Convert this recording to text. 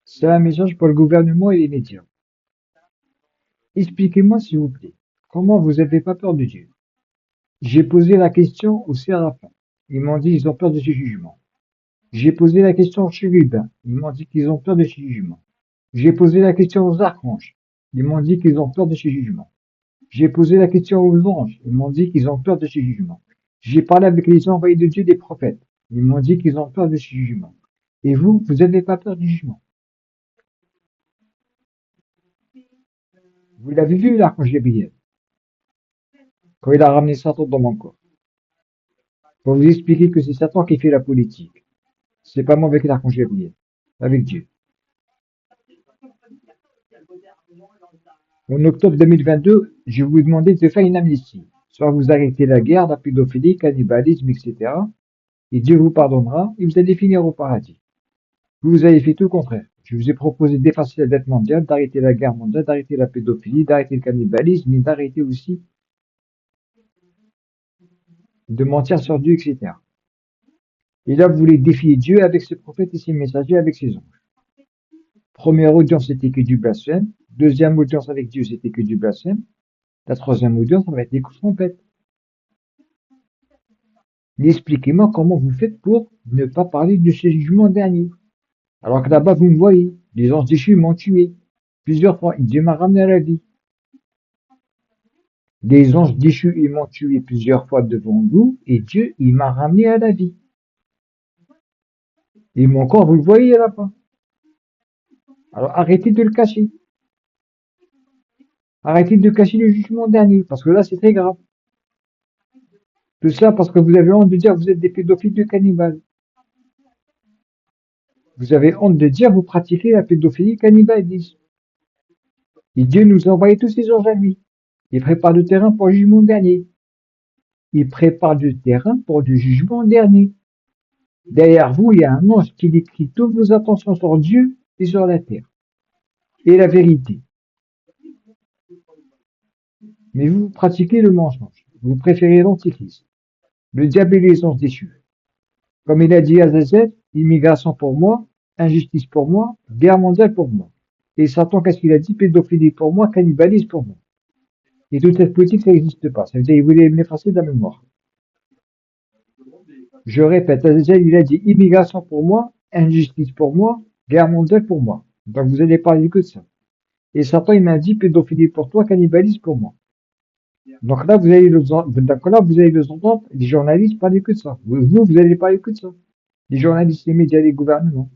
C'est un message pour le gouvernement et les médias. Expliquez-moi, s'il vous plaît, comment vous n'avez pas peur de Dieu? J'ai posé la question aux séraphins. Ils m'ont dit qu'ils ont peur de ce jugement. J'ai posé la question aux chérubins. Ils m'ont dit qu'ils ont peur de ce jugement. J'ai posé la question aux archanges. Ils m'ont dit qu'ils ont peur de ce jugement. J'ai posé la question aux anges. Ils m'ont dit qu'ils ont peur de ce jugement. J'ai parlé avec les envoyés de Dieu des prophètes. Ils m'ont dit qu'ils ont peur de ce jugement. Et vous n'avez pas peur du jugement. Vous l'avez vu, l'archange Gabriel, quand il a ramené Satan dans mon corps. Pour vous expliquer que c'est Satan qui fait la politique. C'est pas moi avec l'archange Gabriel. Avec Dieu. En octobre 2022, je vous demandais de faire une amnistie. Soit vous arrêtez la guerre, la pédophilie, cannibalisme, etc. Et Dieu vous pardonnera et vous allez finir au paradis. Vous avez fait tout le contraire. Je vous ai proposé d'effacer la dette mondiale, d'arrêter la guerre mondiale, d'arrêter la pédophilie, d'arrêter le cannibalisme, et d'arrêter aussi de mentir sur Dieu, etc. Et là, vous voulez défier Dieu avec ses prophètes et ses messagers, avec ses anges. Première audience, c'était que du blasphème. Deuxième audience avec Dieu, c'était que du blasphème. La troisième audience, ça va être des coups de trompette. Mais expliquez-moi comment vous faites pour ne pas parler de ce jugement dernier. Alors que là-bas, vous me voyez, les anges déchus m'ont tué. Plusieurs fois, Dieu m'a ramené à la vie. Les anges déchus, ils m'ont tué plusieurs fois devant vous, et Dieu, il m'a ramené à la vie. Et mon corps, vous le voyez là-bas. Alors arrêtez de le cacher. Arrêtez de cacher le jugement dernier, parce que là, c'est très grave. Tout ça parce que vous avez honte de dire que vous êtes des pédophiles de cannibales. Vous avez honte de dire que vous pratiquez la pédophilie cannibalisme. Et Dieu nous a envoyé tous ces anges à lui. Il prépare le terrain pour le jugement dernier. Il prépare le terrain pour le jugement dernier. Derrière vous, il y a un ange qui décrit toutes vos attentions sur Dieu et sur la terre. Et la vérité. Mais vous pratiquez le mensonge. Vous préférez l'antichrist. Le diable et les anges déchus. Comme il a dit à Azazel, immigration pour moi, injustice pour moi, guerre mondiale pour moi. Et Satan, qu'est-ce qu'il a dit? Pédophilie pour moi, cannibalisme pour moi. Et toute cette politique, ça n'existe pas. Ça veut dire qu'il voulait m'effacer de la mémoire. Je répète, Azazel, il a dit immigration pour moi, injustice pour moi, guerre mondiale pour moi. Donc vous allez parler que de ça. Et Satan, il m'a dit pédophilie pour toi, cannibalisme pour moi. Donc là, vous allez les entendre, les journalistes parler que de ça. Vous allez parler que de ça. Les journalistes, les médias, les gouvernements.